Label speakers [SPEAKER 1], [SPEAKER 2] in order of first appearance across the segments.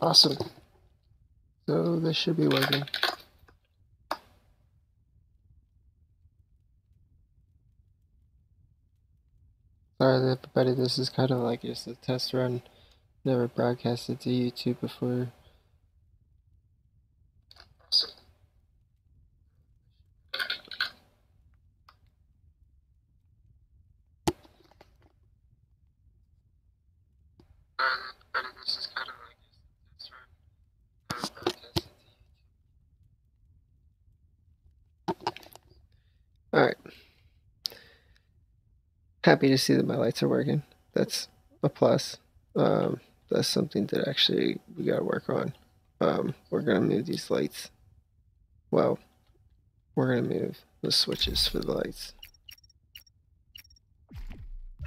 [SPEAKER 1] Awesome. So this should be working. Sorry everybody, this is kind of like just a test run. Never broadcasted to YouTube before. This is kind of like a test run. Never broadcasted to YouTube. Alright. Happy to see that my lights are working. That's a plus. That's something that actually we gotta work on. We're gonna move these lights. Well, we're gonna move the switches for the lights.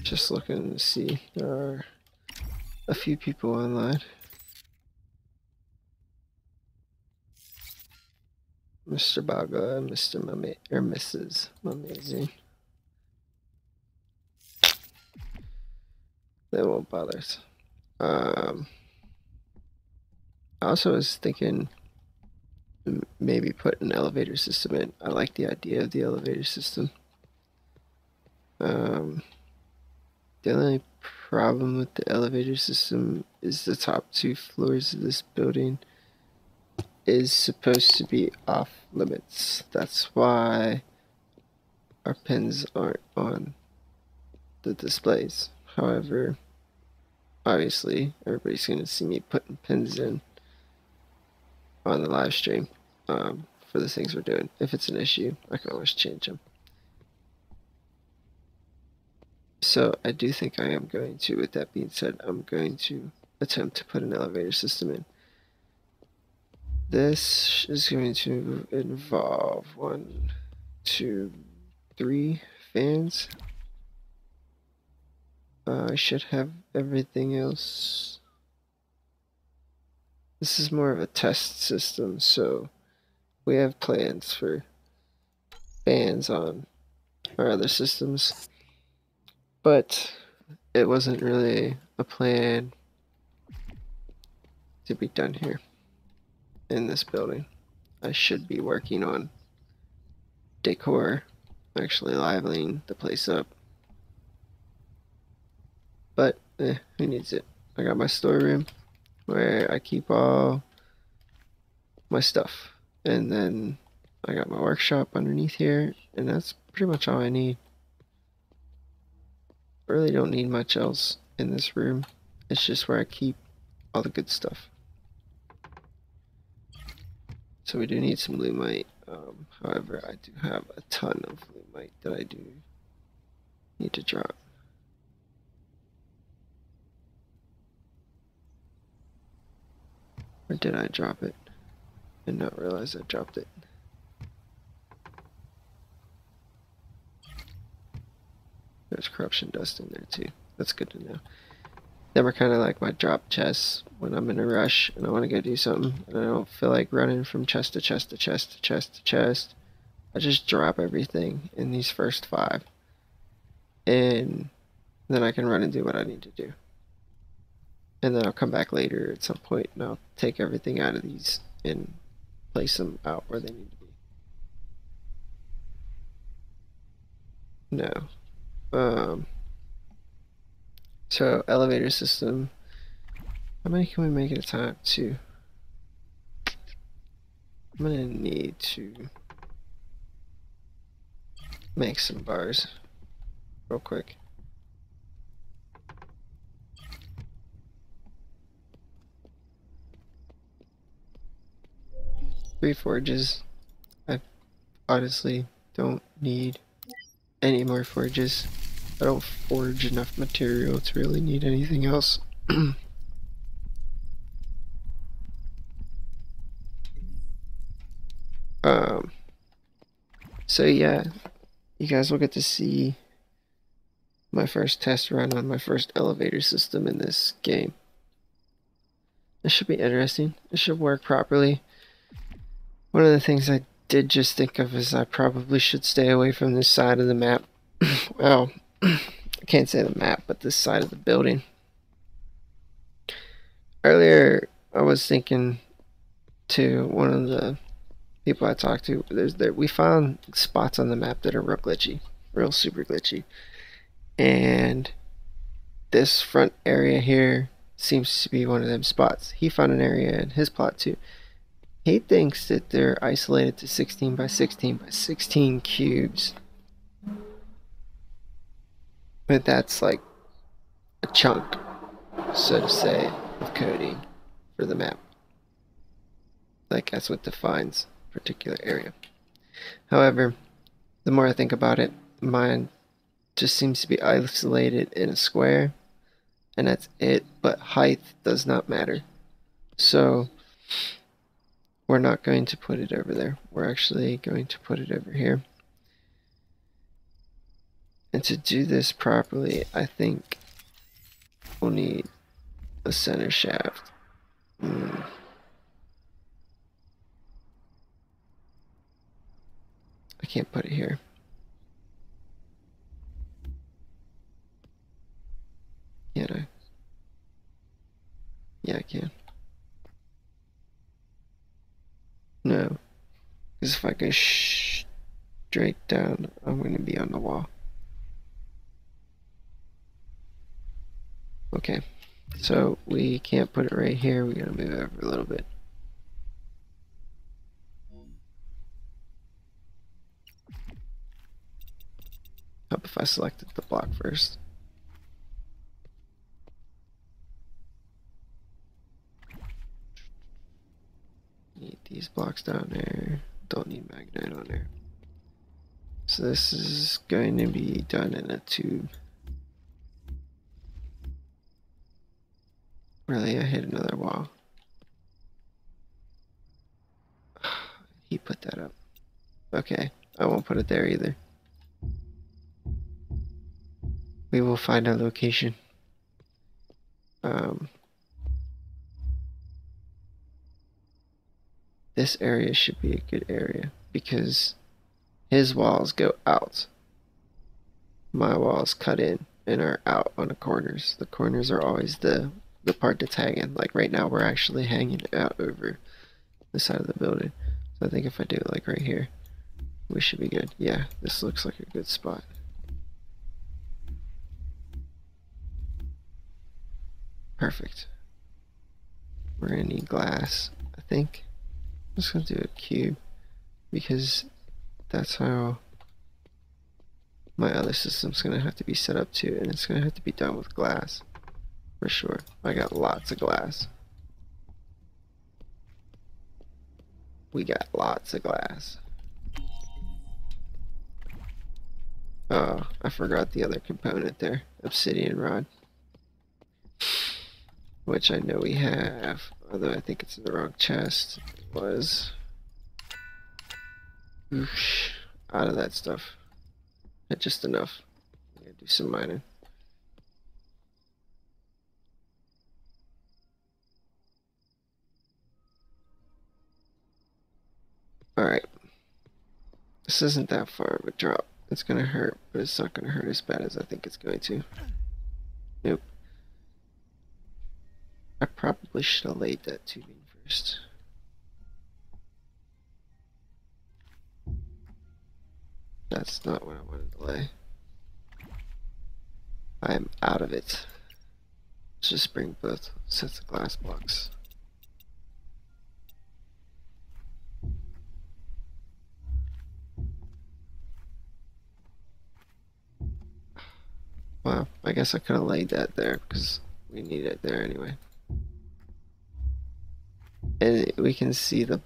[SPEAKER 1] Just looking to see, there are a few people online. Mr. Baga and Mr. or Mrs. Amazing. They won't bother us. I also was thinking maybe put an elevator system in. I like the idea of the elevator system. The only problem with the elevator system is the top 2 floors of this building is supposed to be off limits. That's why our pins aren't on the displays. However, obviously everybody's going to see me putting pins in on the live stream for the things we're doing. If it's an issue, I can always change them. So I do think I am going to, with that being said, I'm going to attempt to put an elevator system in. This is going to involve 1, 2, 3 fans. I should have everything else. This is more of a test system, so we have plans for fans on our other systems. But it wasn't really a plan to be done here in this building. I should be working on decor, actually livening the place up. But who needs it? I got my storeroom where I keep all my stuff, and then I got my workshop underneath here, and that's pretty much all I need. I really don't need much else in this room. It's just where I keep all the good stuff. So we do need some lumite. However, I do have a ton of lumite that I do need to drop. Or did I drop it and not realize I dropped it? There's corruption dust in there too. That's good to know. Then we're kind of like my drop chests when I'm in a rush and I want to go do something and I don't feel like running from chest to chest to chest to chest to chest. I just drop everything in these first 5 and then I can run and do what I need to do. And then I'll come back later at some point and I'll take everything out of these and place them out where they need to be. No. So elevator system. How many can we make at a time? 2. I'm gonna need to make some bars real quick. Three forges. I honestly don't need any more forges. I don't forge enough material to really need anything else. So yeah, you guys will get to see my first test run on my first elevator system in this game. This should be interesting. It should work properly. One of the things I did just think of is I probably should stay away from this side of the map. Well, I can't say the map, but this side of the building. Earlier, I was thinking to one of the people I talked to, we found spots on the map that are real glitchy, real super glitchy, and this front area here seems to be one of them spots. He found an area in his plot too. He thinks that they're isolated to 16 by 16 by 16 cubes, but that's like a chunk, so to say, of coding for the map. Like that's what defines a particular area. However, the more I think about it, mine just seems to be isolated in a square, and that's it, but height does not matter. So we're not going to put it over there. We're actually going to put it over here. And to do this properly, I think we'll need a center shaft. I can't put it here. Can I? Yeah, I can. No, because if I go straight down, I'm going to be on the wall. Okay, so we can't put it right here. We gotta move it over a little bit. Hope if I selected the block first. Need these blocks down there. Don't need magnite on there. So this is going to be done in a tube. Really, I hit another wall. He put that up. Okay, I won't put it there either. We will find our location. This area should be a good area because his walls go out. My walls cut in and are out on the corners. The corners are always the part that's hanging. Like right now we're actually hanging out over the side of the building. So I think if I do it like right here, we should be good. Yeah, this looks like a good spot. Perfect. We're gonna need glass, I think. I'm just gonna do a cube because that's how my other system's gonna have to be set up too, and it's gonna have to be done with glass for sure. I got lots of glass. We got lots of glass. Oh, I forgot the other component there, obsidian rod, which I know we have, although I think it's in the wrong chest. It was. Oosh, out of that stuff. Not just enough. I'm gonna do some mining. Alright. This isn't that far of a drop. It's gonna hurt, but it's not gonna hurt as bad as I think it's going to. Nope. I probably should have laid that tubing first. That's not what I wanted to lay. I am out of it. Let's just bring both sets of glass blocks. Well, I guess I could have laid that there because we need it there anyway. And we can see the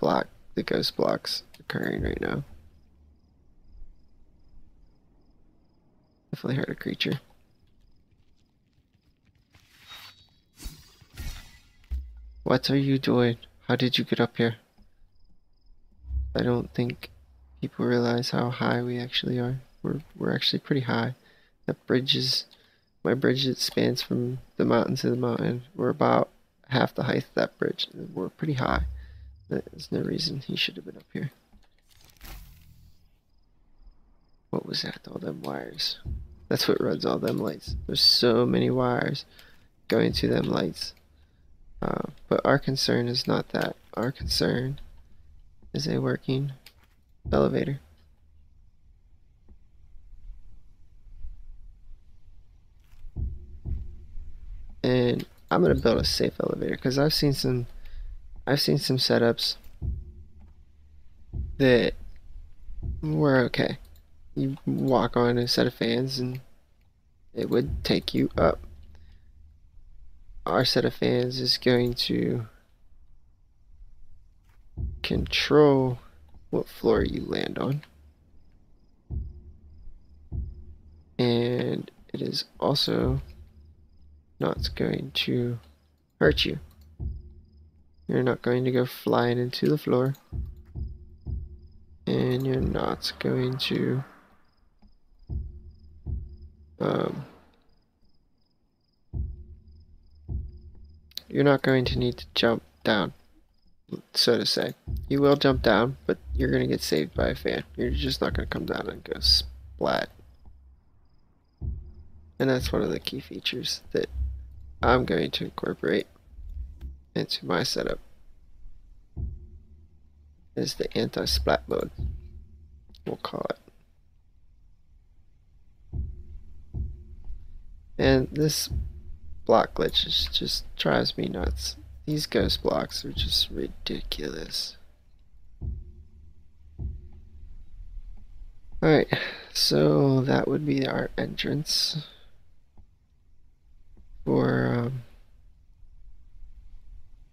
[SPEAKER 1] ghost blocks occurring right now. Definitely heard a creature. What are you doing? How did you get up here? I don't think people realize how high we actually are. We're actually pretty high. That bridge is, my bridge, it spans from the mountain to the mountain. We're about half the height of that bridge. We're pretty high. There's no reason he should have been up here. What was that? All them wires. That's what runs all them lights. There's so many wires going to them lights. But our concern is not that. Our concern is a working elevator. And I'm gonna build a safe elevator because I've seen some setups that were okay. You walk on a set of fans and it would take you up. Our set of fans is going to control what floor you land on. And it is also not going to hurt you. You're not going to go flying into the floor. And you're not going to you're not going to need to jump down, so to say. You will jump down, but you're going to get saved by a fan. You're just not going to come down and go splat. And that's one of the key features that I'm going to incorporate into my setup, is the anti-splat mode, we'll call it. And this block glitch just drives me nuts. These ghost blocks are just ridiculous. Alright, so that would be our entrance for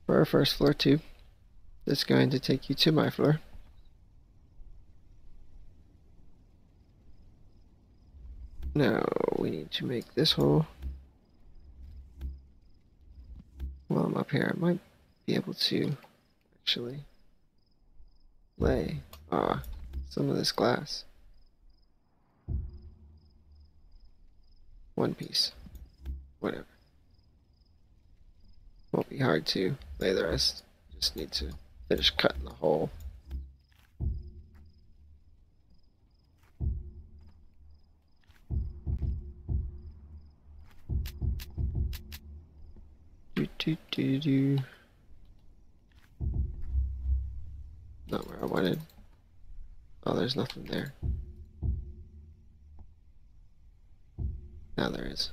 [SPEAKER 1] our first floor tube. That's going to take you to my floor. Now we need to make this hole. While I'm up here, I might be able to actually lay some of this glass. One piece. Whatever. Won't be hard to lay the rest. Just need to finish cutting the hole. Not where I wanted. Oh, there's nothing there. Now there is.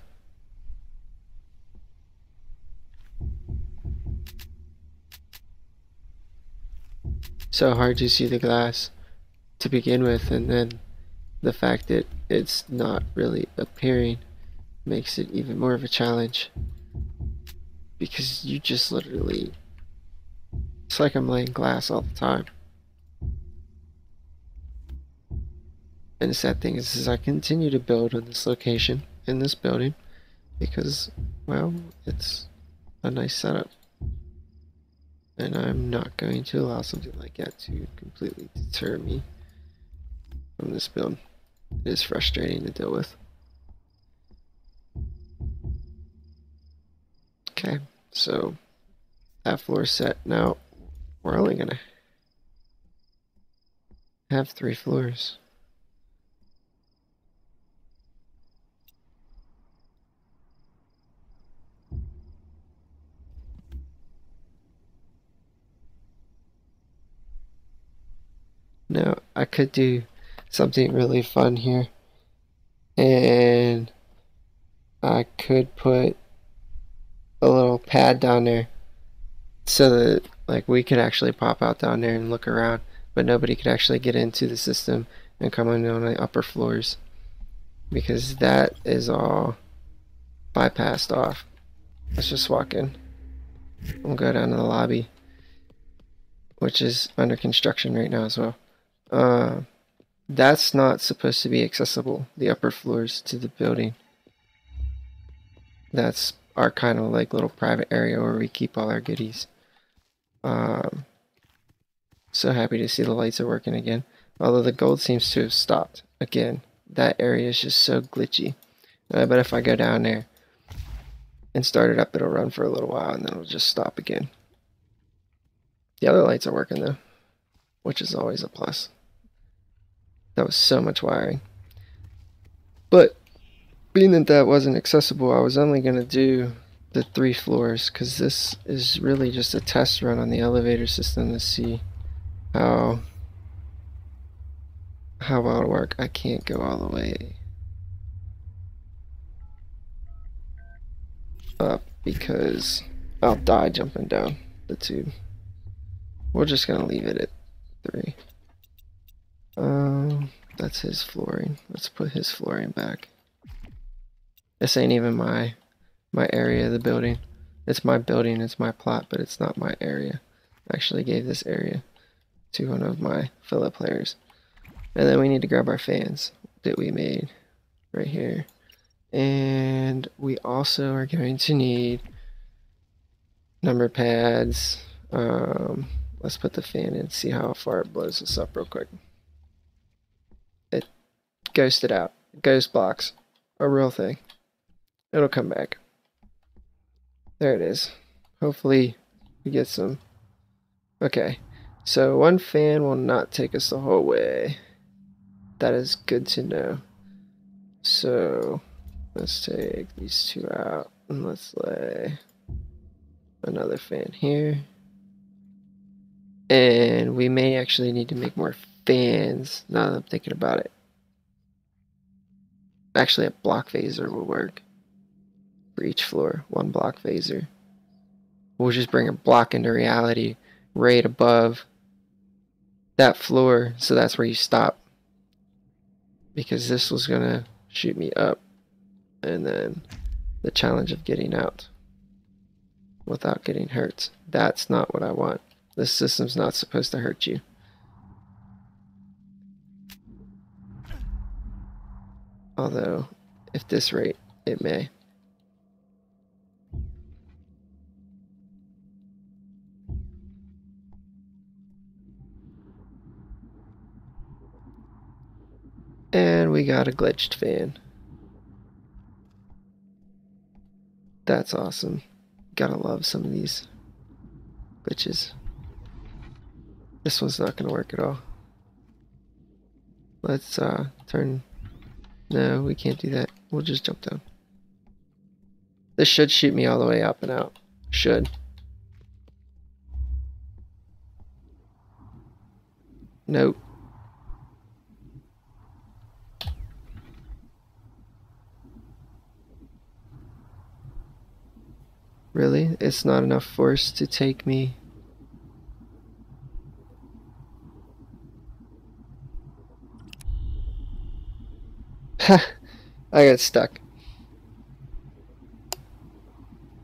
[SPEAKER 1] So hard to see the glass to begin with, and then the fact that it's not really appearing makes it even more of a challenge, because you just literally, it's like I'm laying glass all the time. And the sad thing is I continue to build on this location in this building because, well, it's a nice setup. And I'm not going to allow something like that to completely deter me from this build. It is frustrating to deal with. Okay, so that floor set. Now, we're only gonna have 3 floors. Now, I could do something really fun here, and I could put a little pad down there so that like we could actually pop out down there and look around, but nobody could actually get into the system and come in on the upper floors, because that is all bypassed off. Let's just walk in. We'll go down to the lobby, which is under construction right now as well. That's not supposed to be accessible, the upper floors to the building. That's our kind of like little private area where we keep all our goodies. So happy to see the lights are working again. Although the gold seems to have stopped again. That area is just so glitchy. But if I go down there and start it up, it'll run for a little while and then it'll just stop again. The other lights are working though, which is always a plus. That was so much wiring. But being that that wasn't accessible, I was only going to do the 3 floors, because this is really just a test run on the elevator system to see how well it'll work. I can't go all the way up because I'll die jumping down the tube. We're just gonna leave it at 3. That's his flooring. Let's put his flooring back. This ain't even my area of the building. It's my building, it's my plot, but it's not my area. I actually gave this area to one of my fellow players. And then we need to grab our fans that we made right here. And we also are going to need number pads. Let's put the fan in, see how far it blows this up real quick. It ghosted out. Ghost blocks. A real thing. It'll come back. There it is. Hopefully we get some. Okay. So one fan will not take us the whole way. That is good to know. So let's take these 2 out and let's lay another fan here. And we may actually need to make more fans now that I'm thinking about it. Actually, a block phaser will work for each floor. 1 block phaser. We'll just bring a block into reality right above that floor, so that's where you stop. Because this was gonna shoot me up, and then the challenge of getting out without getting hurt. That's not what I want. This system's not supposed to hurt you. Although, at this rate, it may. And we got a glitched fan. That's awesome. Gotta love some of these glitches. This one's not gonna work at all. Let's turn. No, we can't do that. We'll just jump down. This should shoot me all the way up and out. Should. Nope. Really? It's not enough force to take me. Ha! I got stuck.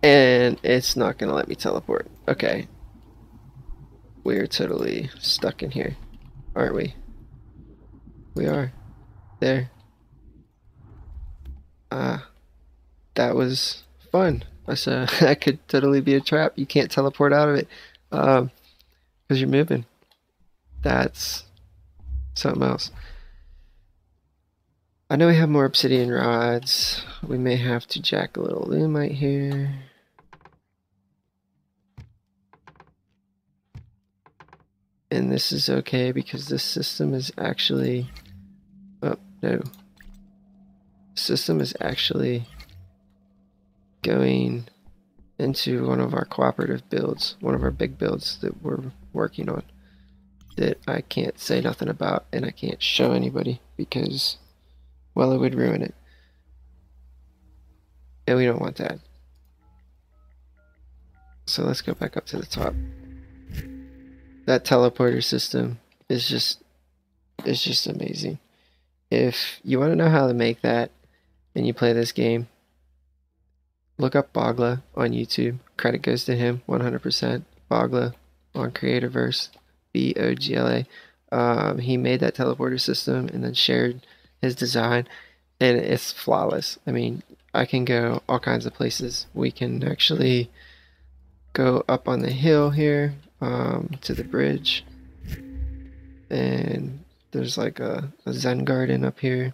[SPEAKER 1] And it's not gonna let me teleport. Okay. We're totally stuck in here, aren't we? We are. There. That was fun. That could totally be a trap. You can't teleport out of it because you're moving. That's something else. I know we have more obsidian rods. We may have to jack a little lumite here. And this is okay because this system is actually... Oh, no. System is actually going into one of our cooperative builds, one of our big builds that we're working on, that I can't say nothing about and I can't show anybody because, well, it would ruin it. And we don't want that. So let's go back up to the top. That teleporter system is just amazing. If you want to know how to make that and you play this game, look up Bogla on YouTube. Credit goes to him 100%. Bogla on Creativerse, Bogla. He made that teleporter system and then shared his design, and it's flawless. I mean, I can go all kinds of places. We can actually go up on the hill here to the bridge, and there's like a Zen garden up here.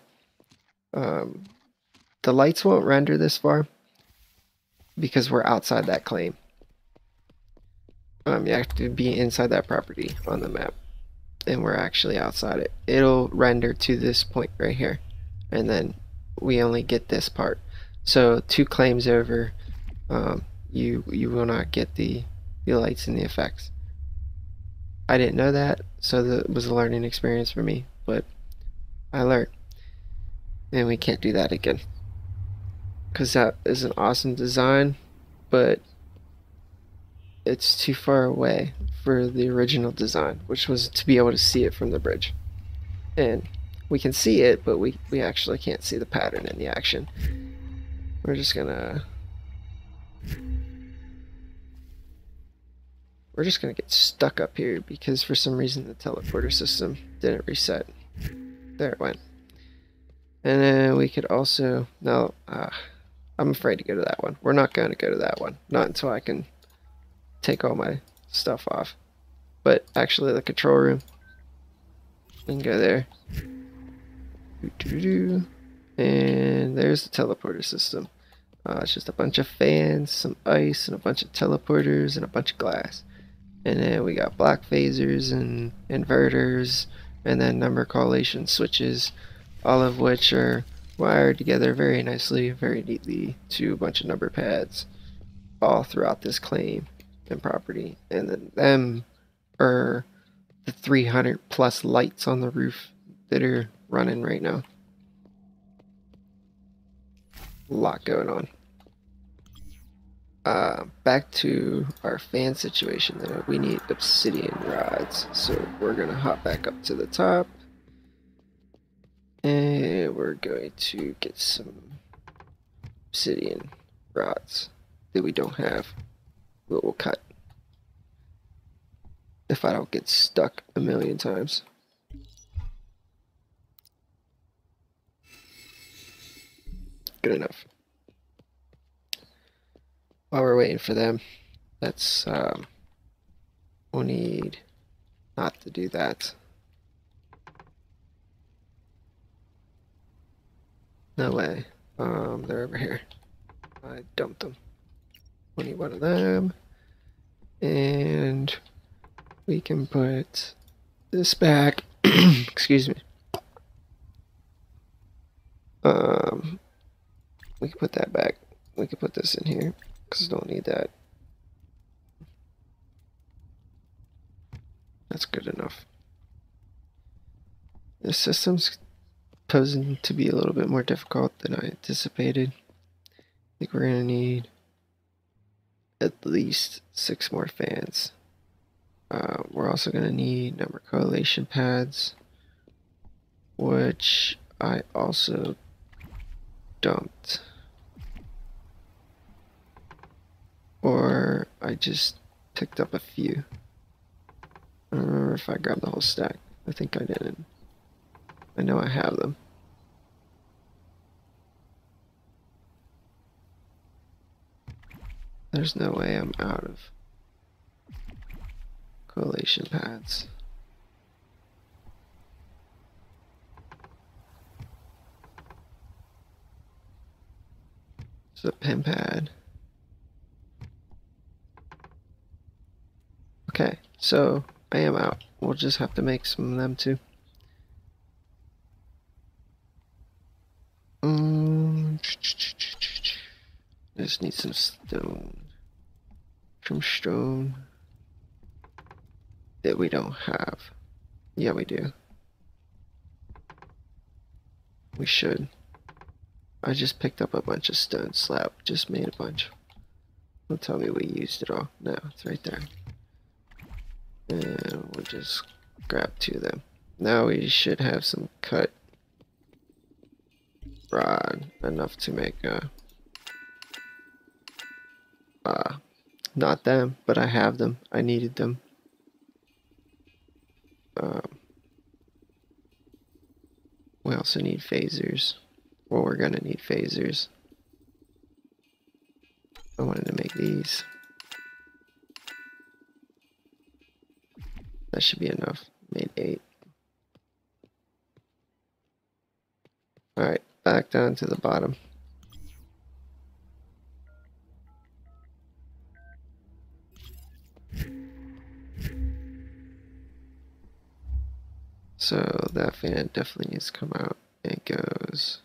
[SPEAKER 1] The lights won't render this far because we're outside that claim. You have to be inside that property on the map, and we're actually outside it. It'll render to this point right here, and then we only get this part. So 2 claims over, you will not get the lights and the effects. I didn't know that, so that was a learning experience for me, but I learned. And we can't do that again. Because that is an awesome design, but it's too far away for the original design, which was to be able to see it from the bridge. And we can see it, but we actually can't see the pattern in the action. We're just gonna get stuck up here because for some reason the teleporter system didn't reset. There it went. And then we could also, no, I'm afraid to go to that one. We're not going to go to that one. Not until I can take all my stuff off. But actually the control room, we can go there. And there's the teleporter system. It's just a bunch of fans, some ice, and a bunch of teleporters, and a bunch of glass. And then we got black phasers and inverters, and then number correlation switches, all of which are wired together very nicely, very neatly to a bunch of number pads all throughout this claim and property. And then them are the 300 plus lights on the roof that are running right now. A lot going on. Back to our fan situation though, we need obsidian rods. So we're gonna hop back up to the top. And we're going to get some obsidian rods that we don't have. We'll cut. If I don't get stuck a million times. Good enough. While we're waiting for them, let's we'll need not to do that. No way. They're over here. I dumped them. We need one of them. And we can put this back. Excuse me. We can put that back. We can put this in here because I don't need that. That's good enough. This system's posing to be a little bit more difficult than I anticipated. I think we're gonna need at least 6 more fans. We're also gonna need number correlation pads, which I also dumped. Or I just picked up a few. I don't remember if I grabbed the whole stack. I think I didn't. I know I have them. There's no way I'm out of correlation pads. It's a pin pad. Okay, so I am out. We'll just have to make some of them too. I just need some stone. Some stone that we don't have. Yeah, we do. We should. I just picked up a bunch of stone slab. Just made a bunch. Don't tell me we used it all. No, it's right there. And we'll just grab 2 of them. Now we should have some cut rod enough to make a not them, but I have them. I needed them. We also need phasers. Well, we're gonna need phasers. I wanted to make these. That should be enough. Made 8. Alright, back down to the bottom. So that fan definitely needs to come out. It goes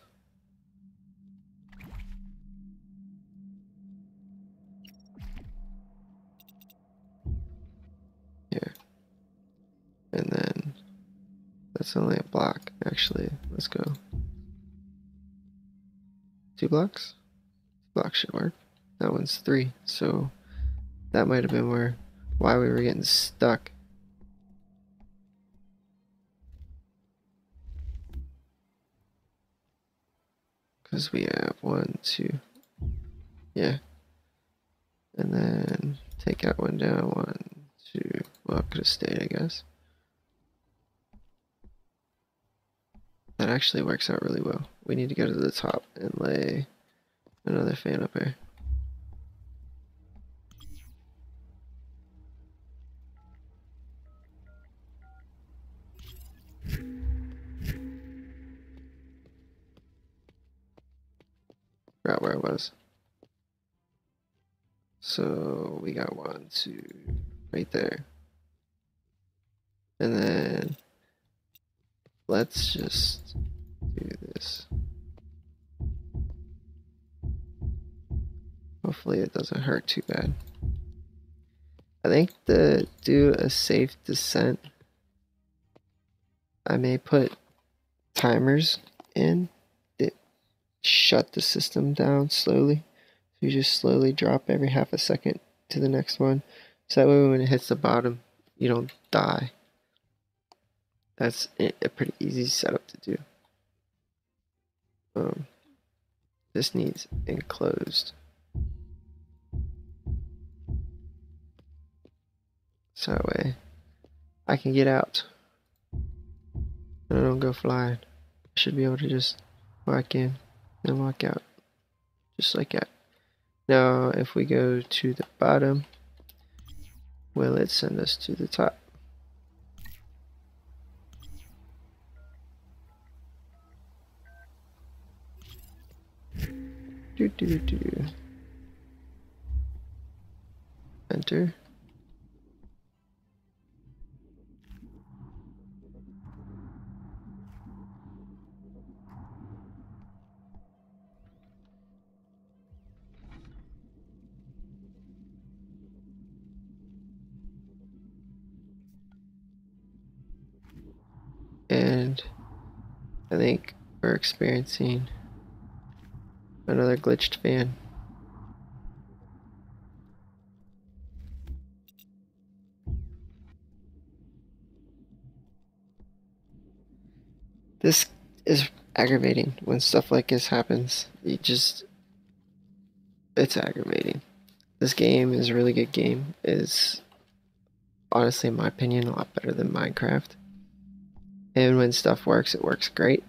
[SPEAKER 1] That's only a block, actually. Let's go. 2 blocks? Block should work. That one's 3, so that might have been why we were getting stuck. Because we have 1, 2. Yeah. And then take that one down. 1, 2. Well, it could have stayed, I guess. That actually works out really well. We need to go to the top and lay another fan up here. Right where it was. So we got 1, 2 right there. And then let's just do this. Hopefully it doesn't hurt too bad. I think to do a safe descent, I may put timers in that shut the system down slowly. So you just slowly drop every half a second to the next one. So that way when it hits the bottom, you don't die. That's a pretty easy setup to do. This needs enclosed. So that way I can get out and I don't go flying. I should be able to just walk in and walk out. Just like that. Now if we go to the bottom, will it send us to the top? Enter. And I think we're experiencing another glitched fan. This is aggravating when stuff like this happens. It's aggravating. This game is a really good game. It's honestly, in my opinion, a lot better than Minecraft. And when stuff works, it works great.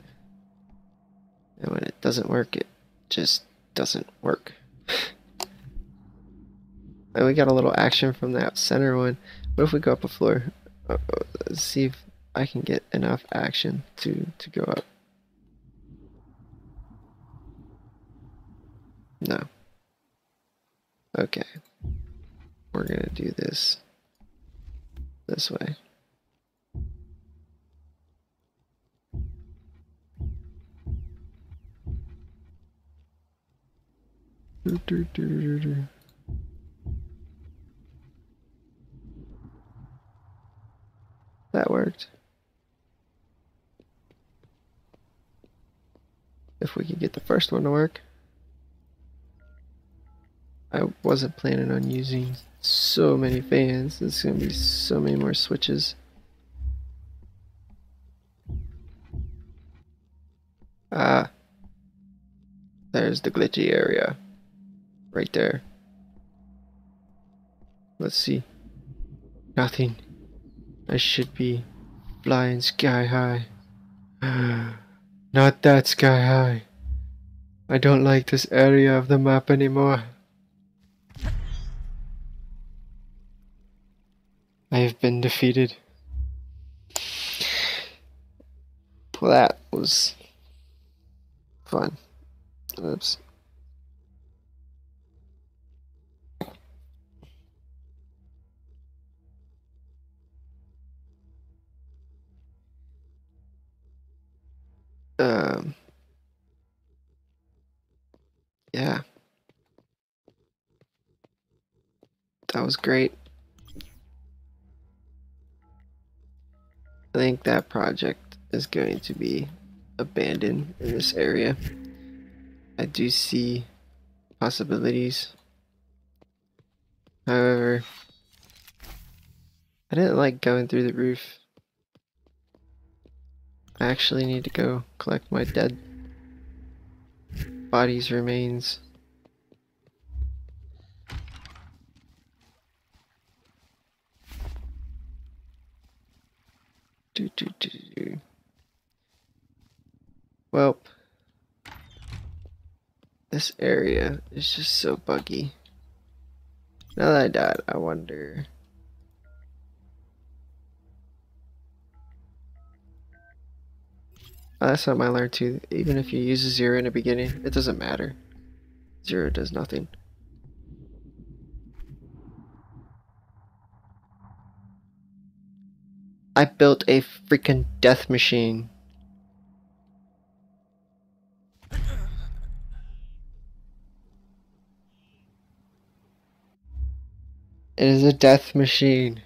[SPEAKER 1] And when it doesn't work, it just doesn't work. And we got a little action from that center one. What if we go up a floor? Let's see if I can get enough action to go up. No. Okay. We're gonna do this way. That worked. If we could get the first one to work. I wasn't planning on using so many fans. There's gonna be so many more switches. Ah, there's the glitchy area. Right there. Let's see. Nothing. I should be flying sky high. Not that sky high. I don't like this area of the map anymore. I have been defeated. Well, that was fun. Oops. Yeah. That was great. I think that project is going to be abandoned in this area. I do see possibilities. However, I didn't like going through the roof. I actually need to go collect my dead body's remains. Well, this area is just so buggy. Now that I died, I wonder. That's something I learned too. Even if you use a 0 in the beginning, it doesn't matter. 0 does nothing. I built a freaking death machine. It is a death machine.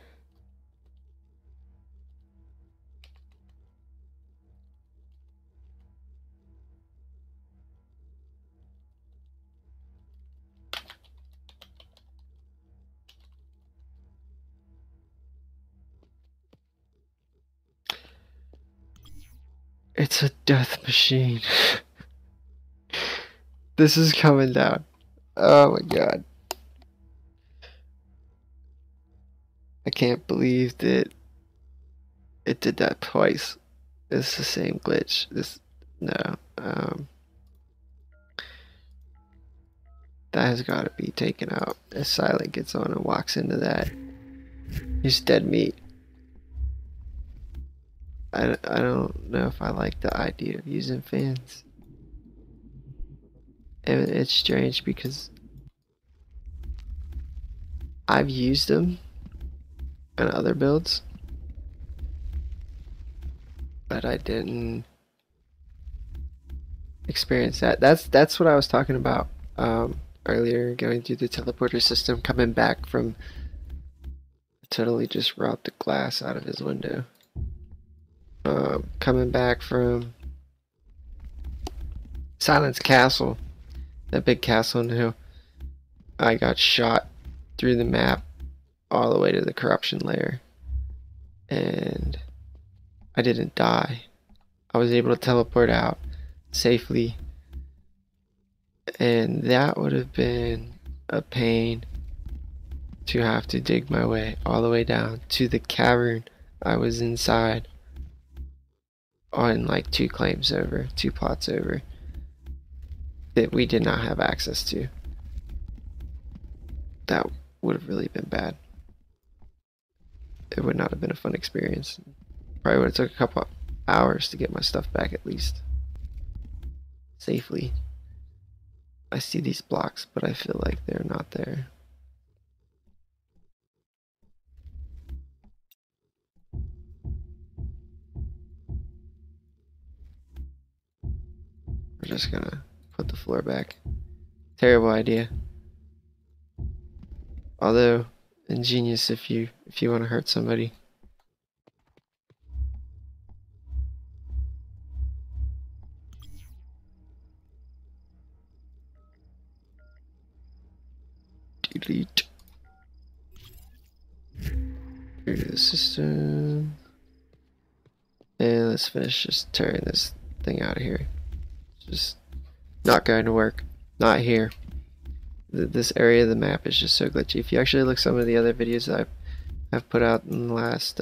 [SPEAKER 1] It's a death machine. This is coming down. Oh my god. I can't believe that it did that twice. It's the same glitch. No. That has got to be taken out. As Silent gets on and walks into that, he's dead meat. I don't know if I like the idea of using fans. And it's strange because I've used them on other builds, but I didn't experience that. That's what I was talking about earlier, going through the teleporter system, coming back from totally just robbed the glass out of his window. Coming back from Silent's castle, that big castle in the hill. I got shot through the map all the way to the corruption layer, and I didn't die. I was able to teleport out safely, and that would have been a pain to have to dig my way all the way down to the cavern I was inside on like 2 claims over, 2 plots over, that we did not have access to. That would have really been bad. It would not have been a fun experience. Probably would have took a couple hours to get my stuff back at least. Safely. I see these blocks, but I feel like they're not there. We're just gonna put the floor back. Terrible idea. Although ingenious if you want to hurt somebody. Delete. Review the system. And let's finish just tearing this thing out of here. Just not going to work. Not here. This area of the map is just so glitchy. If you actually look some of the other videos that I've put out in the last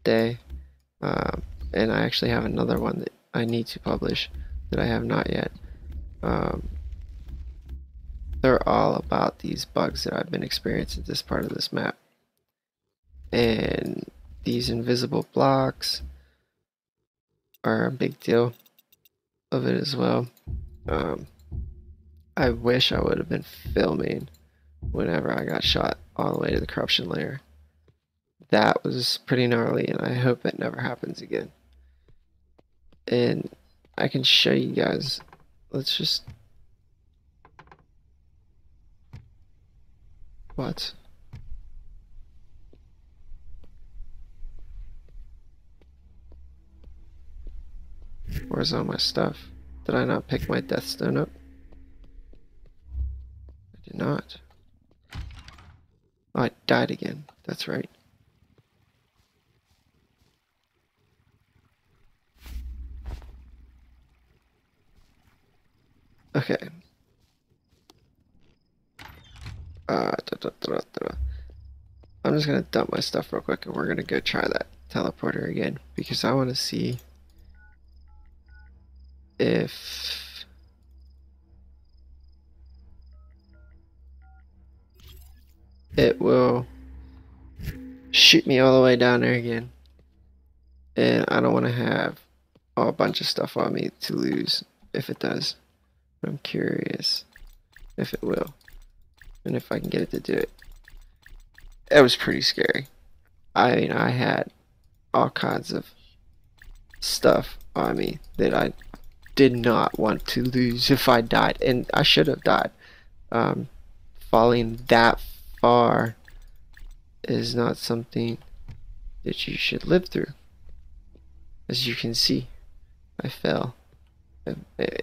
[SPEAKER 1] day, and I actually have another one that I need to publish that I have not yet. They're all about these bugs that I've been experiencing at this part of this map. And these invisible blocks are a big deal of it as well. I wish I would have been filming whenever I got shot all the way to the corruption layer. That was pretty gnarly, and I hope it never happens again. And I can show you guys. Let's just... What? Where's all my stuff? Did I not pick my death stone up? I did not. Oh, I died again. That's right. Okay. I'm just gonna dump my stuff real quick and we're gonna go try that teleporter again because I want to see if it will shoot me all the way down there again. And I don't want to have a bunch of stuff on me to lose if it does. But I'm curious if it will and if I can get it to do it. It was pretty scary. I mean, I had all kinds of stuff on me that I did not want to lose if I died, and I should have died. Falling that far is not something that you should live through. As you can see, I fell.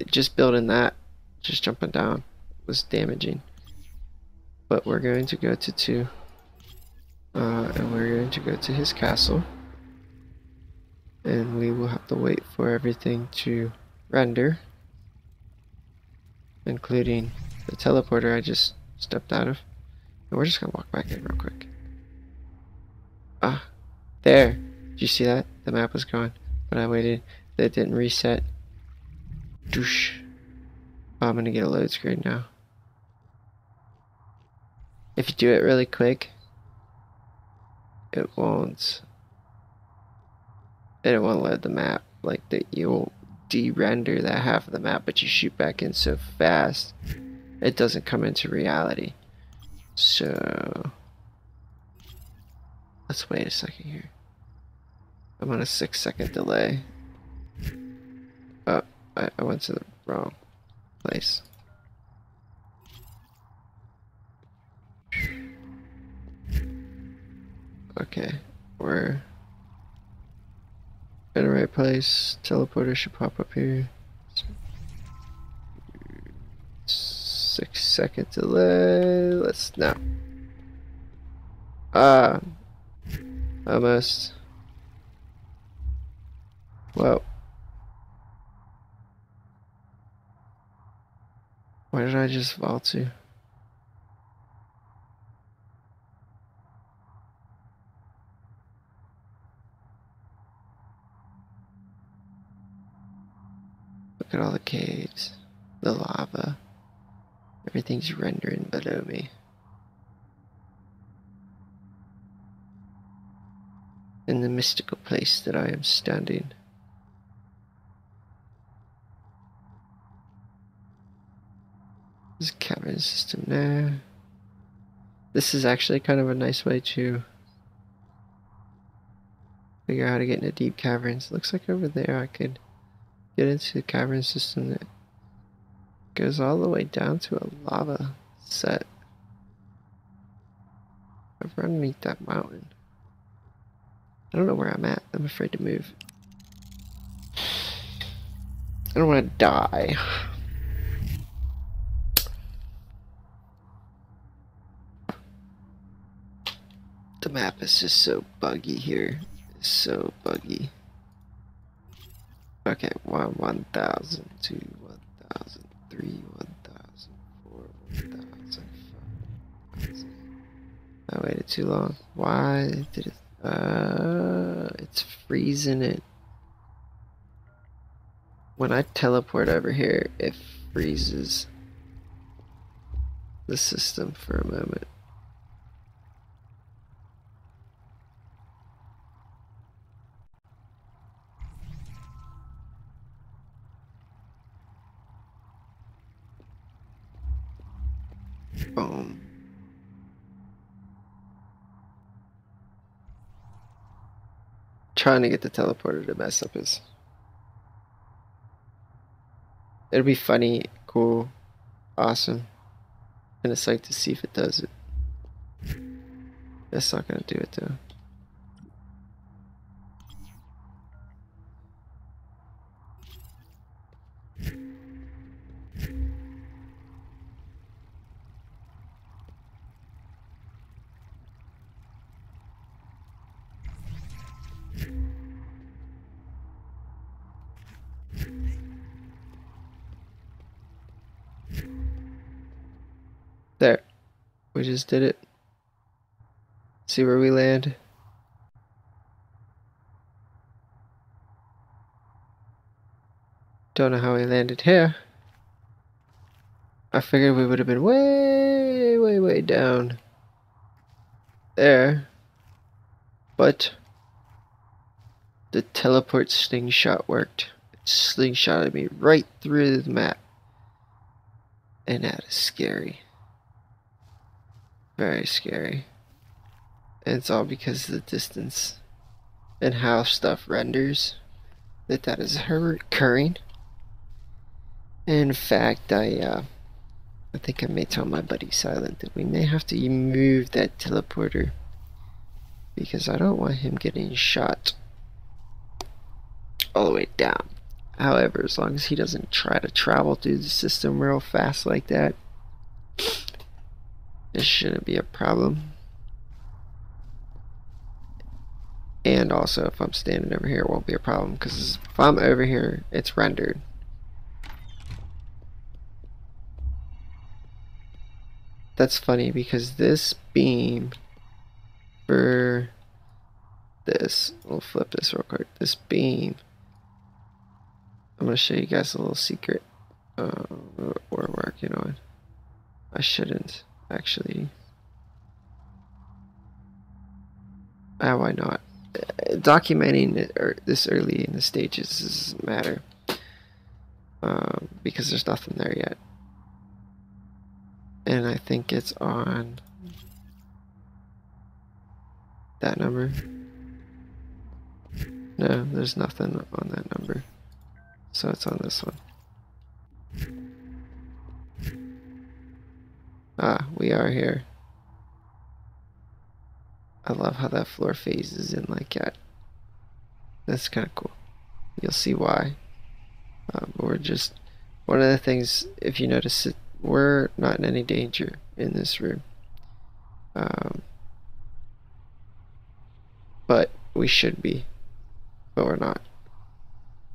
[SPEAKER 1] Just building that, just jumping down, was damaging. But we're going to go to 2. And we're going to go to his castle. And we will have to wait for everything to render. Including the teleporter I just stepped out of. And we're just going to walk back in real quick. Ah, there. Did you see that? The map was gone. But I waited. That didn't reset. Doosh. Oh, I'm going to get a load screen now. If you do it really quick, it won't load the map. Like that, you'll de-render that half of the map, but you shoot back in so fast it doesn't come into reality. So let's wait a second here. I'm on a 6-second delay. Oh, I went to the wrong place. Okay, we're in the right place. Teleporter should pop up here. 6-second delay. Let's now. Almost. Whoa. Where did I just fall to? Look at all the caves, the lava. Everything's rendering below me. In the mystical place that I am standing. There's a cavern system there. This is actually kind of a nice way to figure out how to get into deep caverns. Looks like over there I could get into the cavern system that goes all the way down to a lava set over underneath that mountain. I don't know where I'm at. I'm afraid to move. I don't want to die. The map is just so buggy here. It's so buggy. Okay, 1,000, 2, 1,000, 3, 1,000, 4, 1,000, 5,000. I waited too long. Why did it? It's freezing it. When I teleport over here, it freezes the system for a moment. Boom. Trying to get the teleporter to mess up his. It'll be funny, cool, awesome, and it's like to see if it does it. That's not gonna do it though. There. We just did it. See where we land. Don't know how we landed here. I figured we would have been way, way, way down there. But the teleport slingshot worked. It slingshotted me right through the map. And that is scary. Very scary. And it's all because of the distance and how stuff renders that is occurring. In fact, I think I may tell my buddy Silent that we may have to move that teleporter because I don't want him getting shot all the way down. However, as long as he doesn't try to travel through the system real fast like that, it shouldn't be a problem. And also, if I'm standing over here, it won't be a problem because if I'm over here, it's rendered. That's funny because this beam for this, we'll flip this real quick. This beam, I'm going to show you guys a little secret we're working on. I shouldn't actually. Why not? Documenting it this early in the stages doesn't matter because there's nothing there yet. And I think it's on that number. No, there's nothing on that number. So it's on this one. Ah, we are here. I love how that floor phases in like that. That's kind of cool. You'll see why. We're just, one of the things, if you notice it, we're not in any danger in this room. But we should be, but we're not.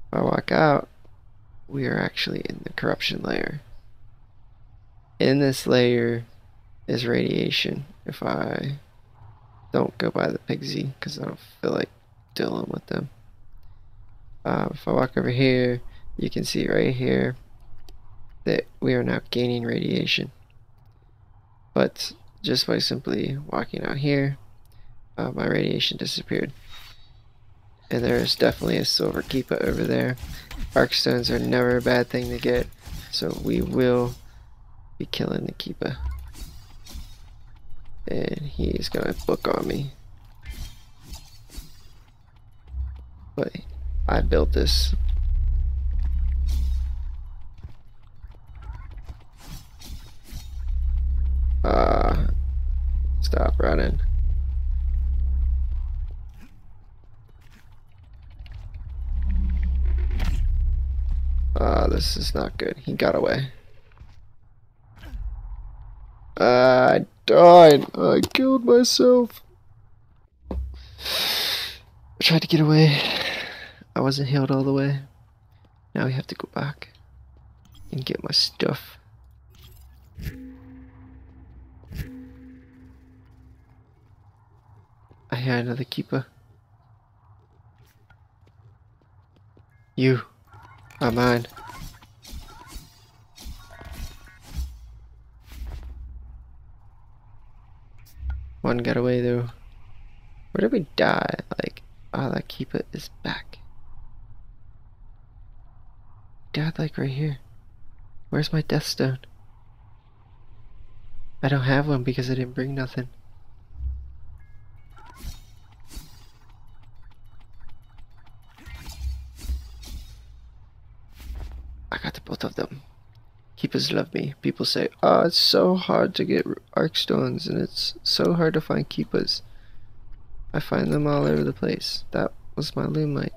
[SPEAKER 1] If I walk out, we are actually in the corruption layer. In this layer is radiation. If I don't go by the Pigsy, because I don't feel like dealing with them. If I walk over here, you can see right here that we are now gaining radiation. But just by simply walking out here, my radiation disappeared. And there is definitely a silver Keepa over there. Arc stones are never a bad thing to get, so we will be killing the Keepa. And he is gonna book on me. But I built this. Stop running. This is not good. He got away. I died. I killed myself. I tried to get away. I wasn't healed all the way. Now we have to go back and get my stuff. I had another keeper. You are mine. One got away though. Where did we die? Like, oh, that keeper is back. Died like right here. Where's my death stone? I don't have one because I didn't bring nothing. I got the both of them. Keepers love me. People say, oh, it's so hard to get arc stones and it's so hard to find keepers. I find them all over the place. That was my lumite.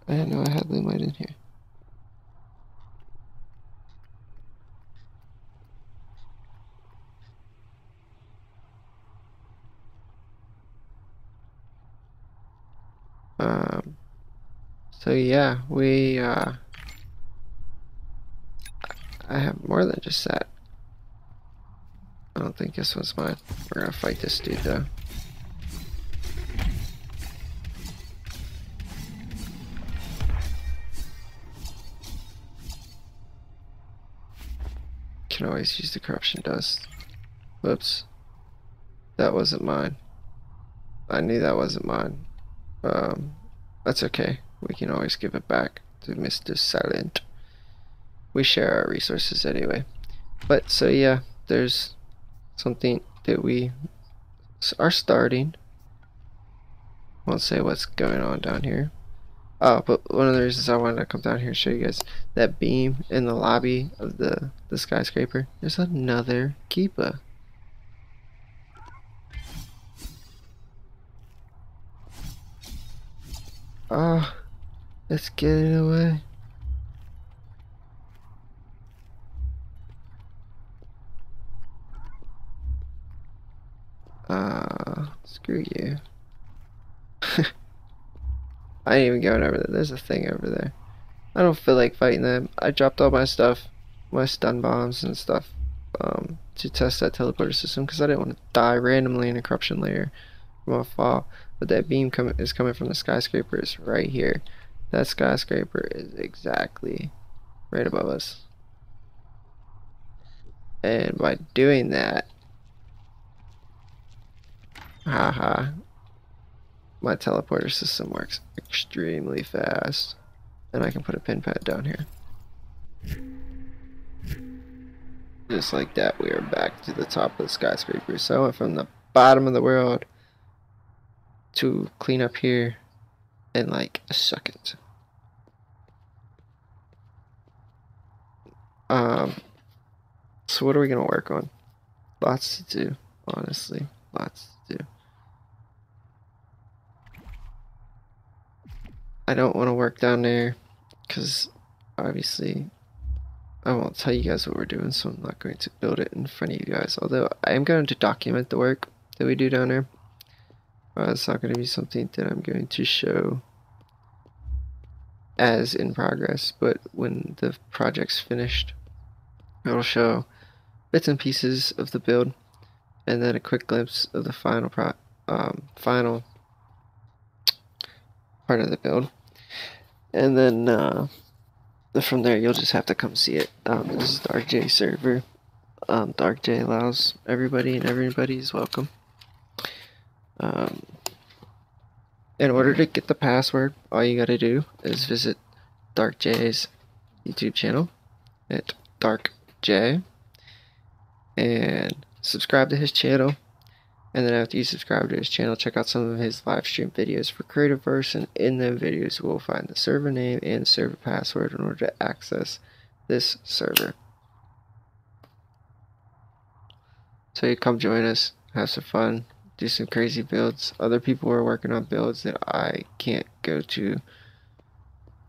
[SPEAKER 1] I didn't know I had lumite in here. So yeah, I have more than just that. I don't think this one's mine. We're gonna fight this dude though. Can always use the corruption dust. Whoops. That wasn't mine. I knew that wasn't mine. That's okay. We can always give it back to Mr. Silent. We share our resources anyway. But so yeah, there's something that we are starting. I won't say what's going on down here. Oh, but one of the reasons I wanted to come down here and show you guys that beam in the lobby of the skyscraper. There's another Keepa. Ah, let's get it away. Screw you. I ain't even going over there. There's a thing over there. I don't feel like fighting them. I dropped all my stuff, my stun bombs and stuff, to test that teleporter system because I didn't want to die randomly in a corruption layer from a fall. But that beam is coming from the skyscrapers right here. That skyscraper is exactly right above us. And by doing that, haha, my teleporter system works extremely fast. And I can put a pin pad down here. Just like that, we are back to the top of the skyscraper. So I went from the bottom of the world to clean up here in like a second. So what are we gonna work on? Lots to do, honestly. Lots to do. I don't want to work down there because obviously I won't tell you guys what we're doing, so I'm not going to build it in front of you guys. Although I am going to document the work that we do down there. It's not going to be something that I'm going to show as in progress, but when the project's finished, it'll show bits and pieces of the build, and then a quick glimpse of the final part of the build, and then from there you'll just have to come see it. This is the RJ server. Dark J allows everybody, and everybody is welcome. In order to get the password, all you gotta do is visit Dark J's YouTube channel at Dark J and subscribe to his channel. And then after you subscribe to his channel, check out some of his live stream videos for Creativerse, and in them videos you will find the server name and the server password in order to access this server. So you come join us, have some fun, do some crazy builds. Other people are working on builds that I can't go to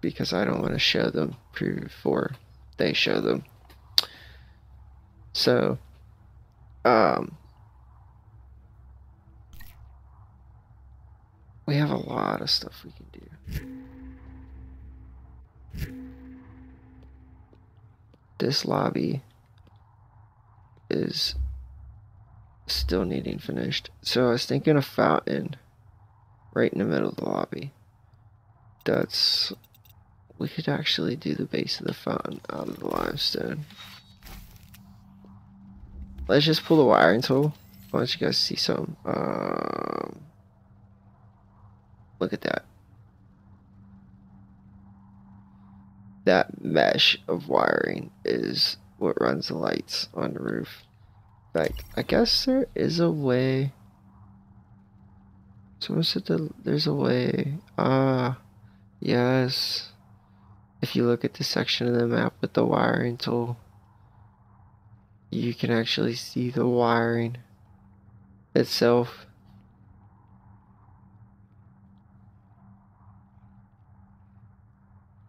[SPEAKER 1] because I don't want to show them before they show them. So, we have a lot of stuff we can do. This lobby is still needing finished. So I was thinking a fountain right in the middle of the lobby. We could actually do the base of the fountain out of the limestone. Let's just pull the wiring tool. I want you guys to see some. Look at that. That mesh of wiring is what runs the lights on the roof. In fact, I guess there is a way. Someone said there's a way. Yes. If you look at the section of the map with the wiring tool, you can actually see the wiring itself.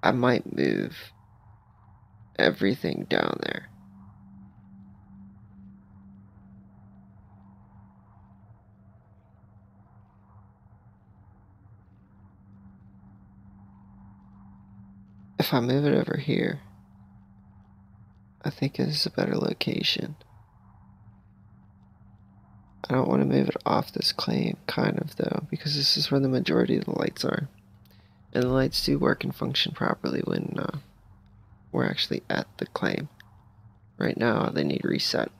[SPEAKER 1] I might move everything down there. If I move it over here, I think it's a better location. I don't want to move it off this claim, kind of, though, because this is where the majority of the lights are. And the lights do work and function properly when we're actually at the claim. Right now, they need reset.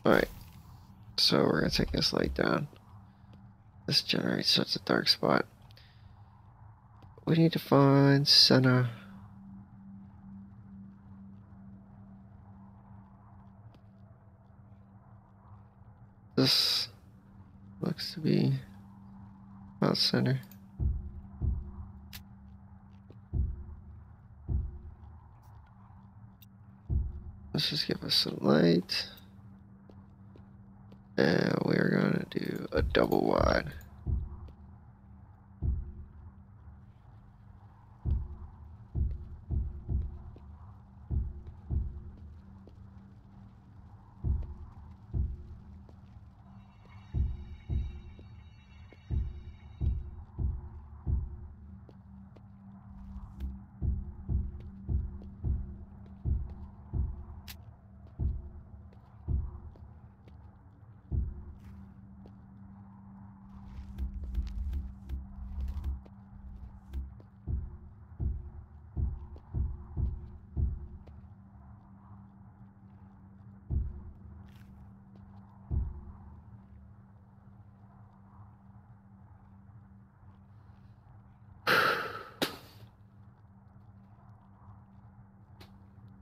[SPEAKER 1] Alright, so we're going to take this light down. This generates such a dark spot. We need to find center. This looks to be about center. Let's just give us some light. And we're going to do a double wide.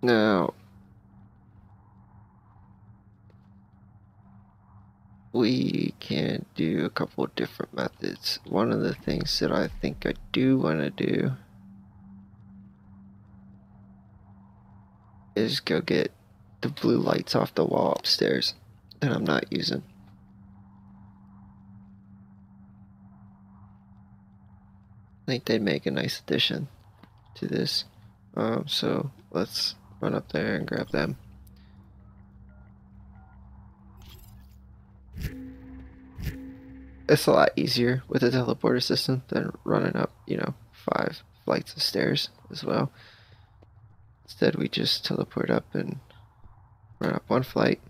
[SPEAKER 1] Now, we can do a couple of different methods. One of the things that I think I do want to do is go get the blue lights off the wall upstairs that I'm not using. I think they'd make a nice addition to this. So let's run up there and grab them. It's a lot easier with a teleporter system than running up, 5 flights of stairs as well. Instead, we just teleport up and run up 1 flight.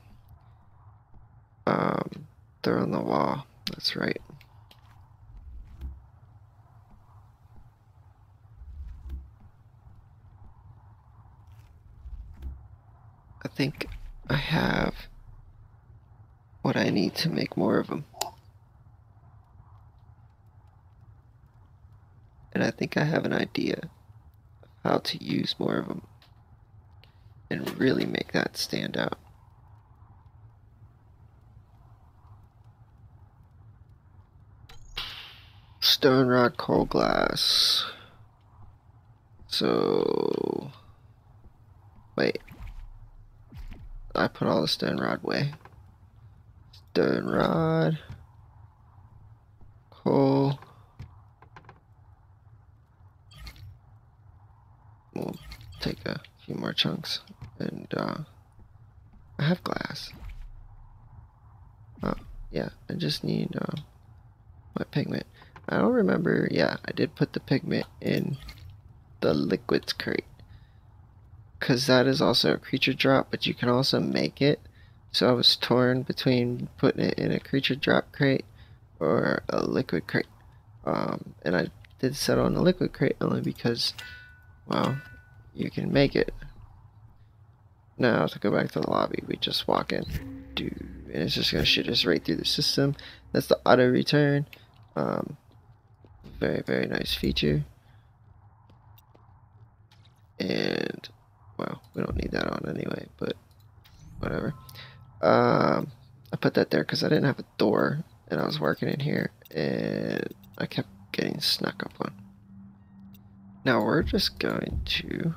[SPEAKER 1] They're on the wall. That's right. I think I have what I need to make more of them. And I think I have an idea of how to use more of them and really make that stand out. Stone rod, coal glass. So, wait. I put all the stone rod away. Stone rod, coal. We'll take a few more chunks, and I have glass. Oh, yeah, I just need my pigment. I don't remember. Yeah, I did put the pigment in the liquids crate, because that is also a creature drop, but you can also make it. So I was torn between putting it in a creature drop crate or a liquid crate. And I did settle on the liquid crate only because, well, you can make it. Now to go back to the lobby, we just walk in, and it's just gonna shoot us right through the system. That's the auto return. Very, very nice feature. And, well, we don't need that on anyway, but whatever. I put that there because I didn't have a door, and I was working in here, and I kept getting snuck up on. Now we're just going to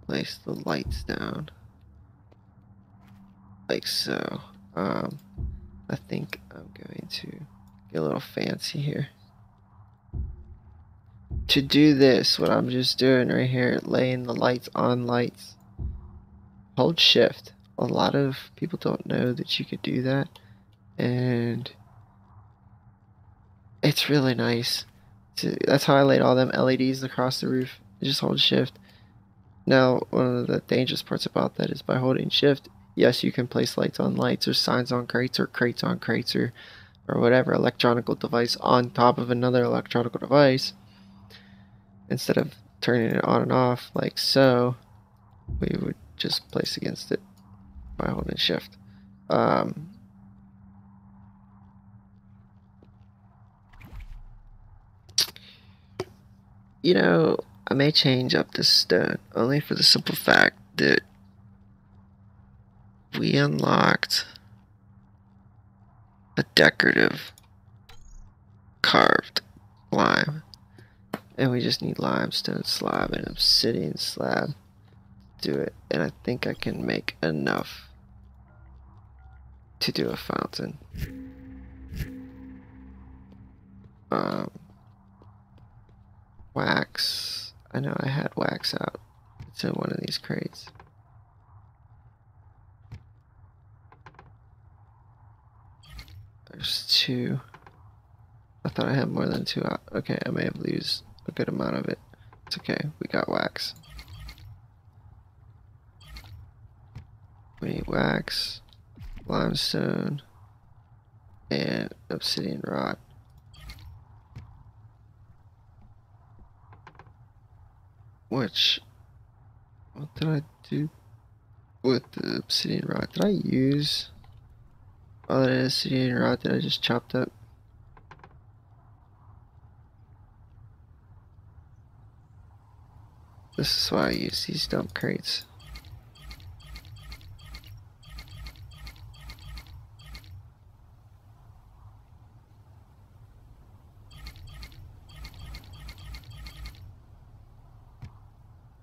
[SPEAKER 1] place the lights down, like so. I think I'm going to get a little fancy here. To do this, what I'm just doing right here, laying the lights on lights, hold shift. A lot of people don't know that you could do that, and it's really nice. That's how I laid all them LEDs across the roof. Just hold shift. Now, one of the dangerous parts about that is by holding shift, Yes, you can place lights on lights, or signs on crates, or crates on crates, or whatever electronic device on top of another electronic device. Instead of turning it on and off like so, we would just place against it by holding shift. You know, I may change up this stone only for the simple fact that we unlocked a decorative carved lime, and we just need limestone slab and obsidian slab to do it, and I think I can make enough to do a fountain. Wax. I know I had wax out. It's in one of these crates. There's 2. I thought I had more than 2 out. Okay, I may have used a good amount of it. It's okay, we got wax. We need wax, limestone, and obsidian rod. Which, what did I do with the obsidian rod? Did I use all that obsidian rod that I just chopped up? This is why I use these dump crates.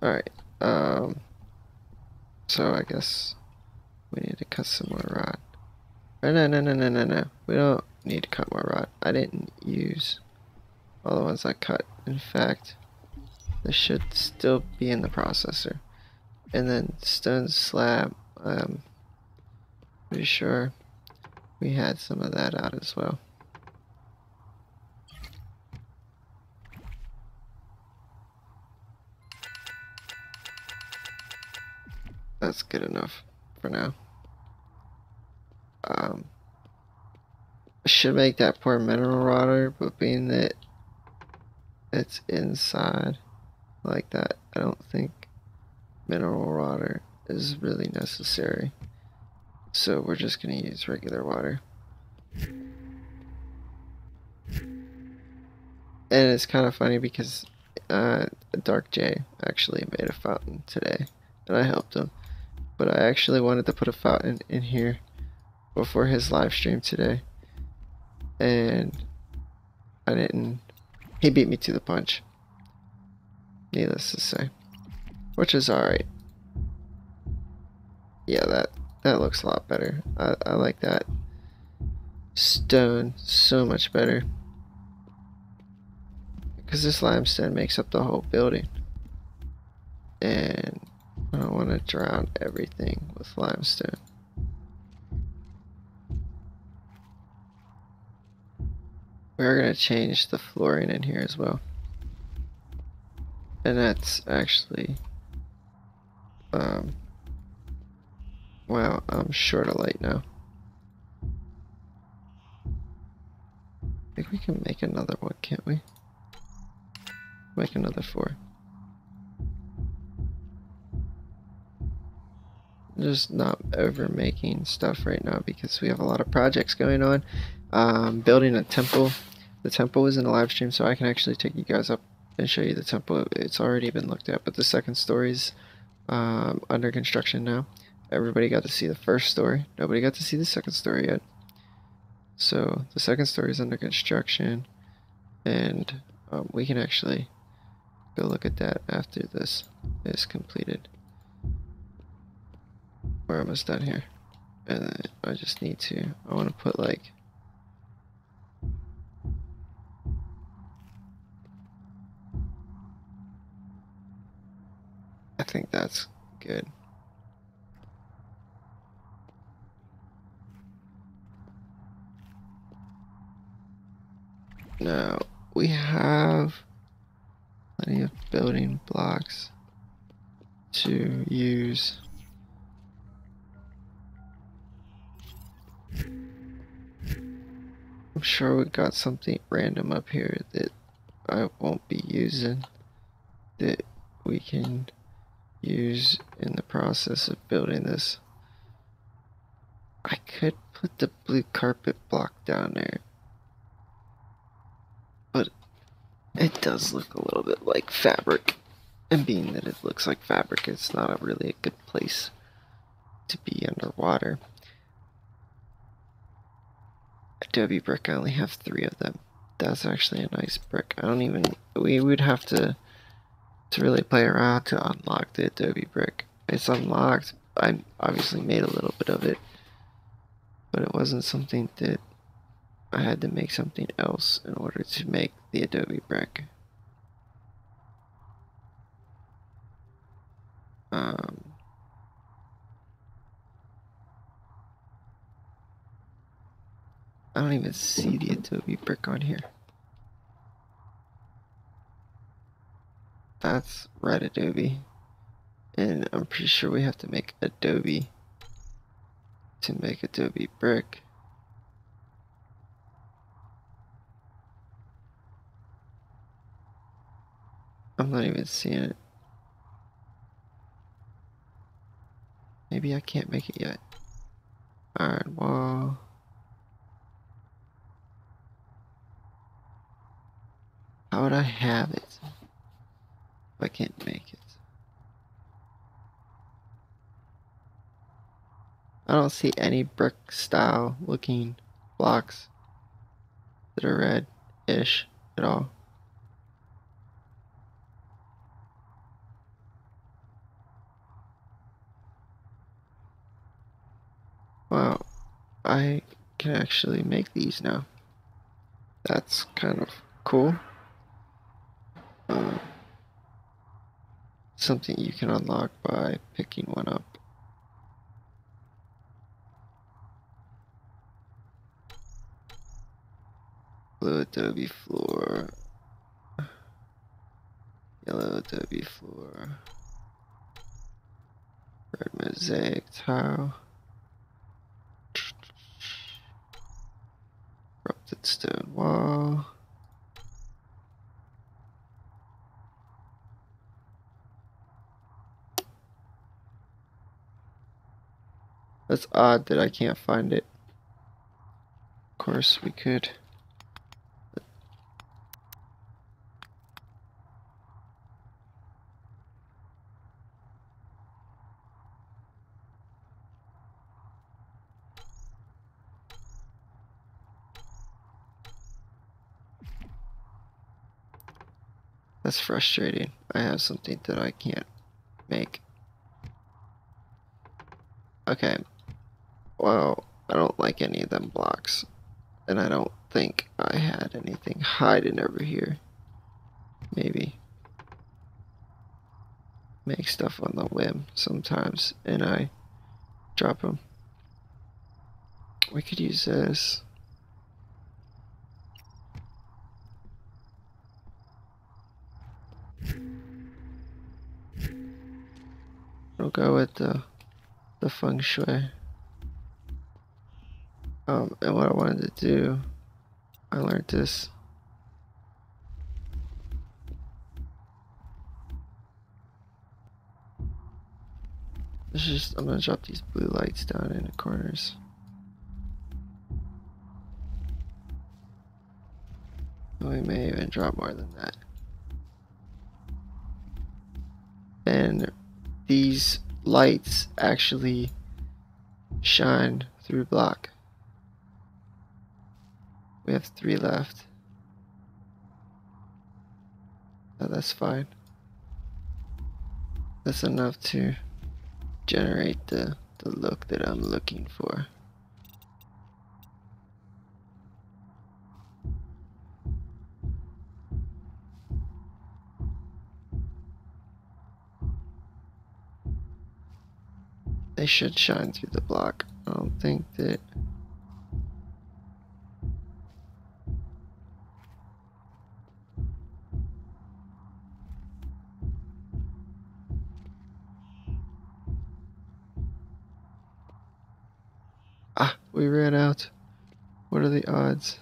[SPEAKER 1] Alright, so I guess we need to cut some more rod. No. We don't need to cut more rod. I didn't use all the ones I cut. In fact, this should still be in the processor. And then stone slab, pretty sure we had some of that out as well. That's good enough for now. I should make that pour mineral water, but being that it's inside like that, I don't think mineral water is really necessary. So we're just gonna use regular water. And it's kind of funny because Dark J actually made a fountain today, and I helped him. But I actually wanted to put a fountain in here before his live stream today, and I didn't. He beat me to the punch, needless to say, which is alright. Yeah, that looks a lot better. I like that stone so much better, because this limestone makes up the whole building, and I don't want to drown everything with limestone. We're going to change the flooring in here as well. And that's actually, wow, I'm short of light now. I think we can make another one, can't we? Make another 4. Just not over making stuff right now because we have a lot of projects going on. Building a temple. The temple is in the live stream, so I can actually take you guys up and show you the temple. It's already been looked at, but the second story's under construction now. Everybody got to see the first story. Nobody got to see the second story yet. So the second story is under construction, and we can actually go look at that after this is completed. We're almost done here, and then I just need to, I want to put like, I think that's good. Now we have plenty of building blocks to use. I'm sure we got something random up here that I won't be using that we can use in the process of building this. I could put the blue carpet block down there, but it does look a little bit like fabric. And being that it looks like fabric, it's not really a good place to be underwater. Adobe brick, I only have 3 of them. That's actually a nice brick. We would have to really play around to unlock the Adobe brick. It's unlocked. I obviously made a little bit of it, but it wasn't something that I had to make something else in order to make the Adobe brick. I don't even see the Adobe brick on here. That's red Adobe. And I'm pretty sure we have to make Adobe to make Adobe brick. I'm not even seeing it. Maybe I can't make it yet. Iron wall. How would I have it if I can't make it? I don't see any brick style looking blocks that are red-ish at all. Wow, I can actually make these now. That's kind of cool. Something you can unlock by picking one up. Blue Adobe floor. Yellow Adobe floor. Red mosaic tile. Corrupted stone wall. That's odd that I can't find it. Of course we could. That's frustrating. I have something that I can't make. Okay. Well, I don't like any of them blocks. And I don't think I had anything hiding over here. Maybe. Make stuff on the whim sometimes, and I drop them. We could use this. We'll go with the feng shui. And what I wanted to do, I learned this. I'm gonna drop these blue lights down in the corners. We may even drop more than that. And these lights actually shine through block. We have 3 left. Oh, that's fine. That's enough to generate the look that I'm looking for. They should shine through the block. I don't think that... Ah, we ran out. What are the odds?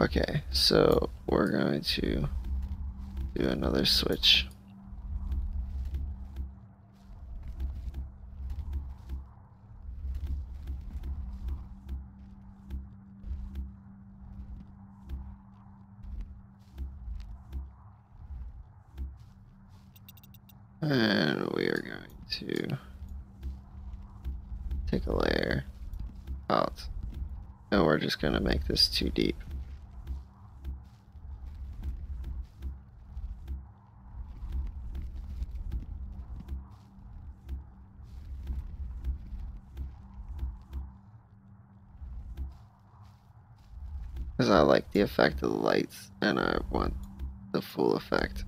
[SPEAKER 1] Okay, so we're going to do another switch. And we are going to take a layer out. And we're just going to make this too deep. Because I like the effect of the lights and I want the full effect.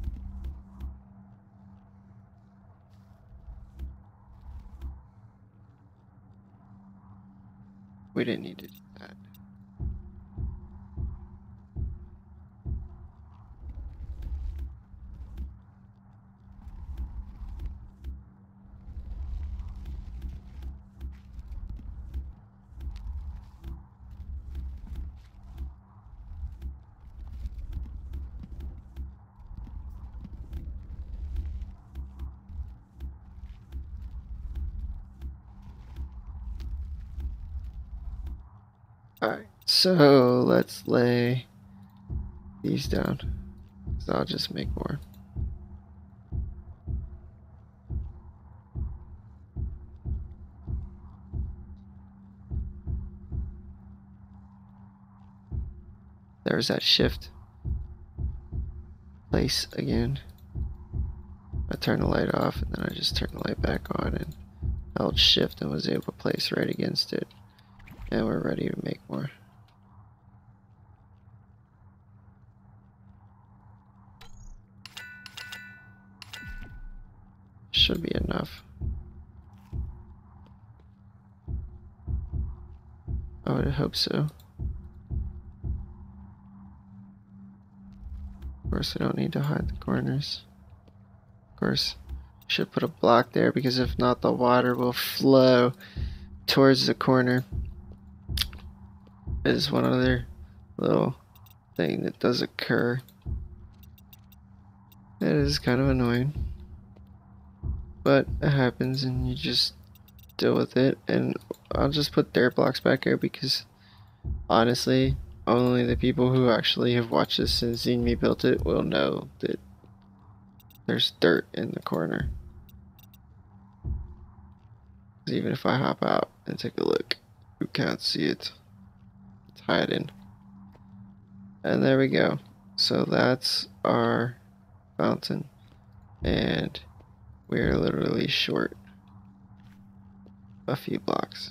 [SPEAKER 1] We didn't need to do that. Alright, so let's lay these down. So I'll just make more. There's that shift place again. I turned the light off and then I just turned the light back on and held shift and was able to place right against it. And we're ready to make more. Should be enough. I would hope so. Of course, I don't need to hide the corners. Of course, I should put a block there because if not, the water will flow towards the corner. Is one other little thing that does occur. It is kind of annoying, but it happens and you just deal with it. And I'll just put dirt blocks back here because honestly, only the people who actually have watched this and seen me build it will know that there's dirt in the corner. Even if I hop out and take a look, you can't see it. It's hiding. And there we go. So that's our fountain. And we're literally short a few blocks.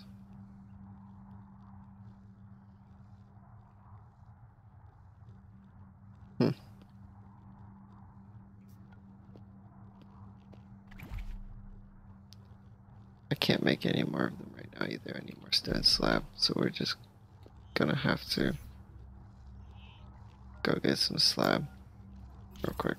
[SPEAKER 1] I can't make any more of them right now either. I need more stone slab, so we're just gonna have to go get some slab real quick.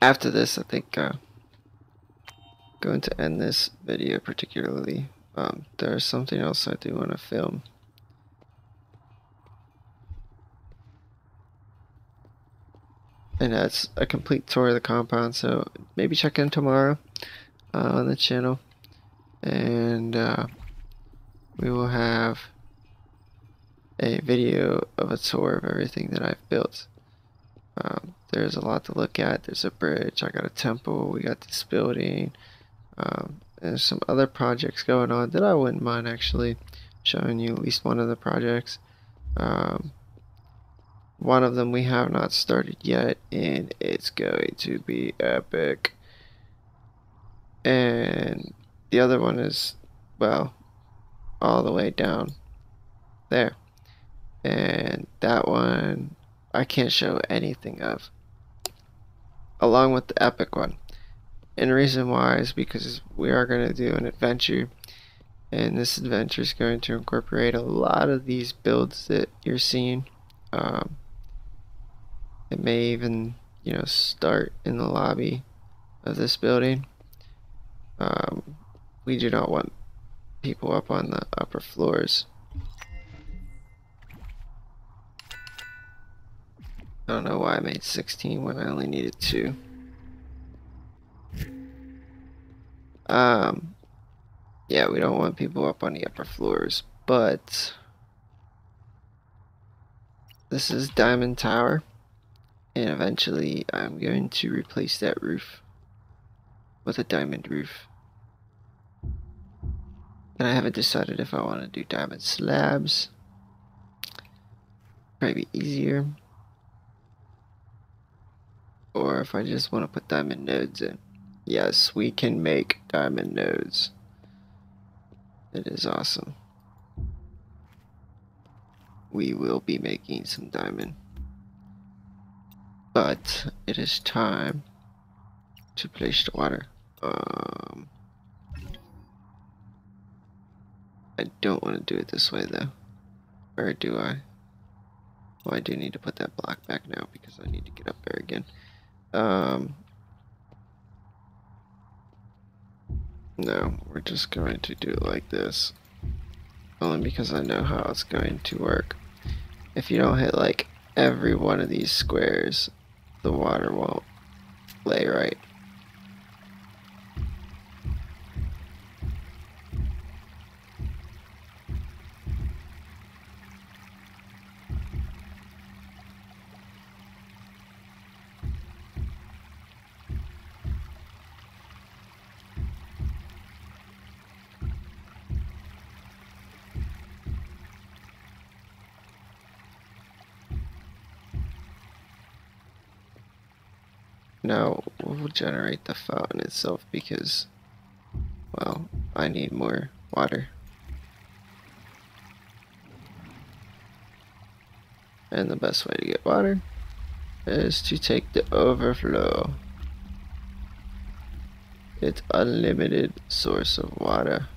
[SPEAKER 1] After this, I think going to end this video particularly. There's something else I do want to film. And that's a complete tour of the compound, so maybe check in tomorrow on the channel. And we will have a video of a tour of everything that I've built. There's a lot to look at. There's a bridge, I got a temple, we got this building, and some other projects going on that I wouldn't mind actually showing you at least one of the projects. One of them we have not started yet, and it's going to be epic. And the other one is, well, all the way down there. And that one I can't show anything of. along with the epic one. And the reason why is because we are going to do an adventure, and this adventure is going to incorporate a lot of these builds that you're seeing. It may even, start in the lobby of this building. We do not want people up on the upper floors. I don't know why I made 16 when I only needed 2. Yeah, we don't want people up on the upper floors, but this is Diamond Tower, and eventually I'm going to replace that roof with a diamond roof. And I haven't decided if I want to do diamond slabs. Probably be easier. Or if I just want to put diamond nodes in. Yes, we can make diamond nodes. It is awesome. We will be making some diamond. But it is time to place the water. I don't want to do it this way though. Or do I? Well, I do need to put that block back now because I need to get up there again. No, we're just going to do it like this. Only because I know how it's going to work. If you don't hit like every one of these squares, the water won't lay right. Now we'll generate the fountain itself because, well, I need more water. And the best way to get water is to take the overflow. It's unlimited source of water.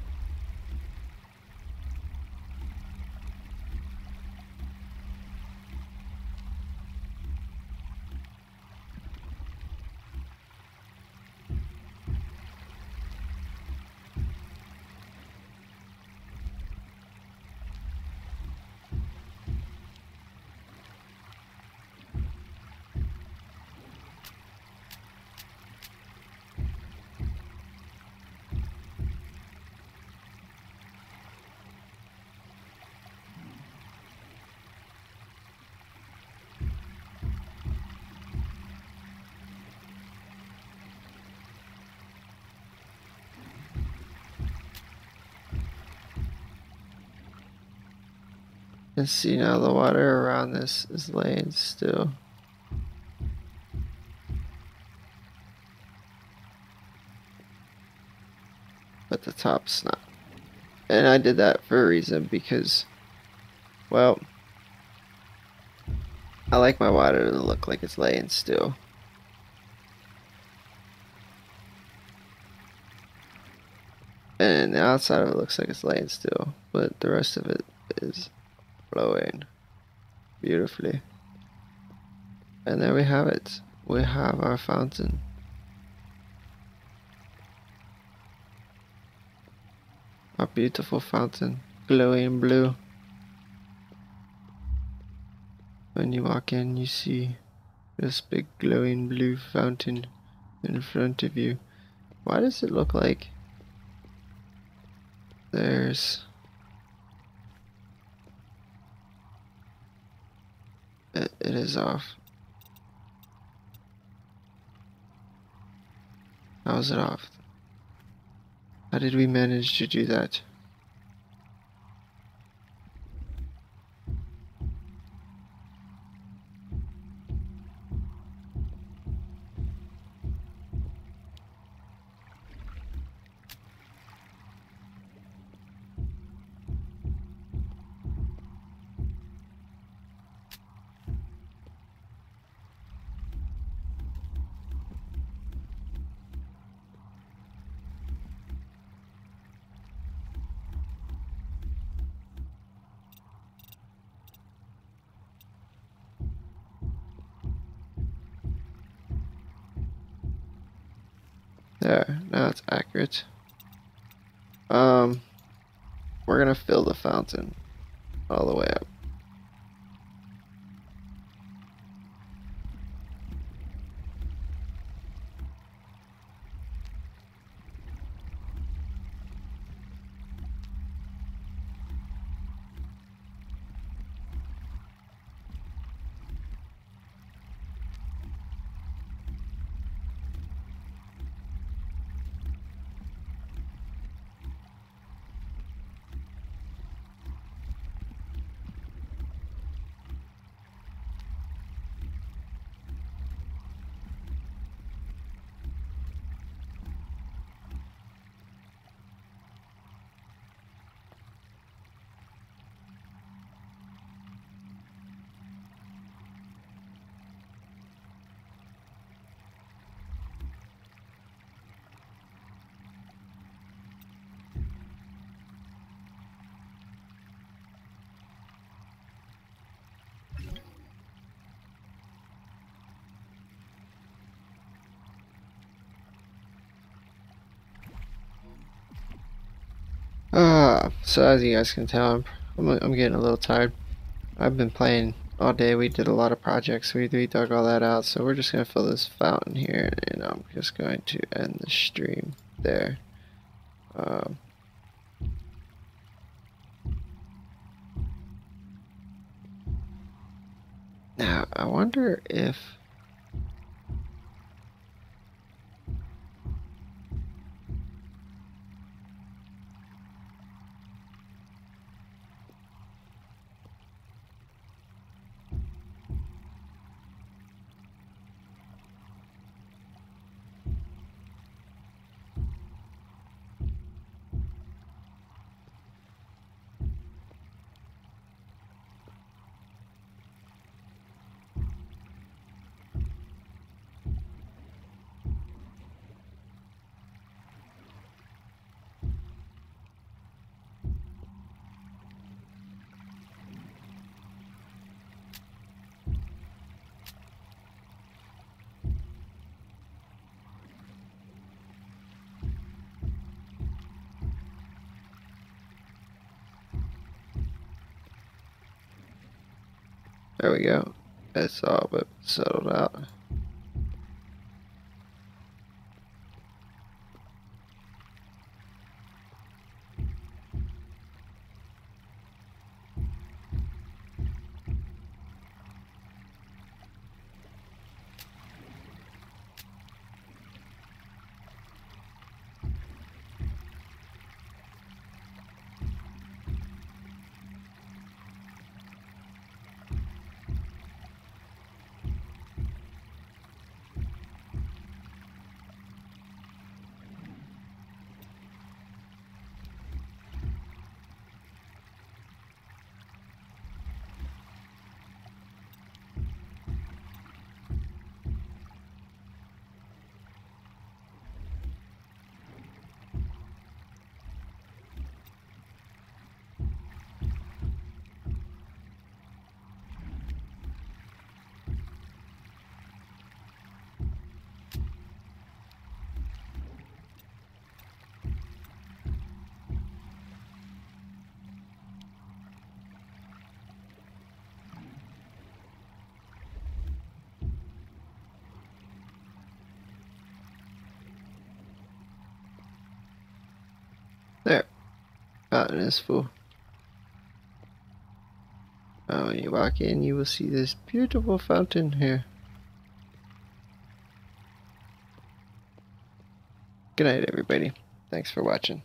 [SPEAKER 1] And see, now the water around this is laying still. But the top's not. And I did that for a reason because, well, I like my water to look like it's laying still. And the outside of it looks like it's laying still, but the rest of it is flowing beautifully. And there we have it. We have our fountain. Our beautiful fountain, glowing blue. When you walk in, you see this big glowing blue fountain in front of you. Why does it look like there's... It is off. How is it off? How did we manage to do that? There, now it's accurate. We're gonna fill the fountain all the way up. So as you guys can tell, I'm getting a little tired. I've been playing all day. We did a lot of projects. We dug all that out. So we're just gonna fill this fountain here, and I'm just going to end the stream there. Now I wonder if there we go. It's all but settled out. There, fountain is full. When you walk in, you will see this beautiful fountain here. Good night, everybody. Thanks for watching.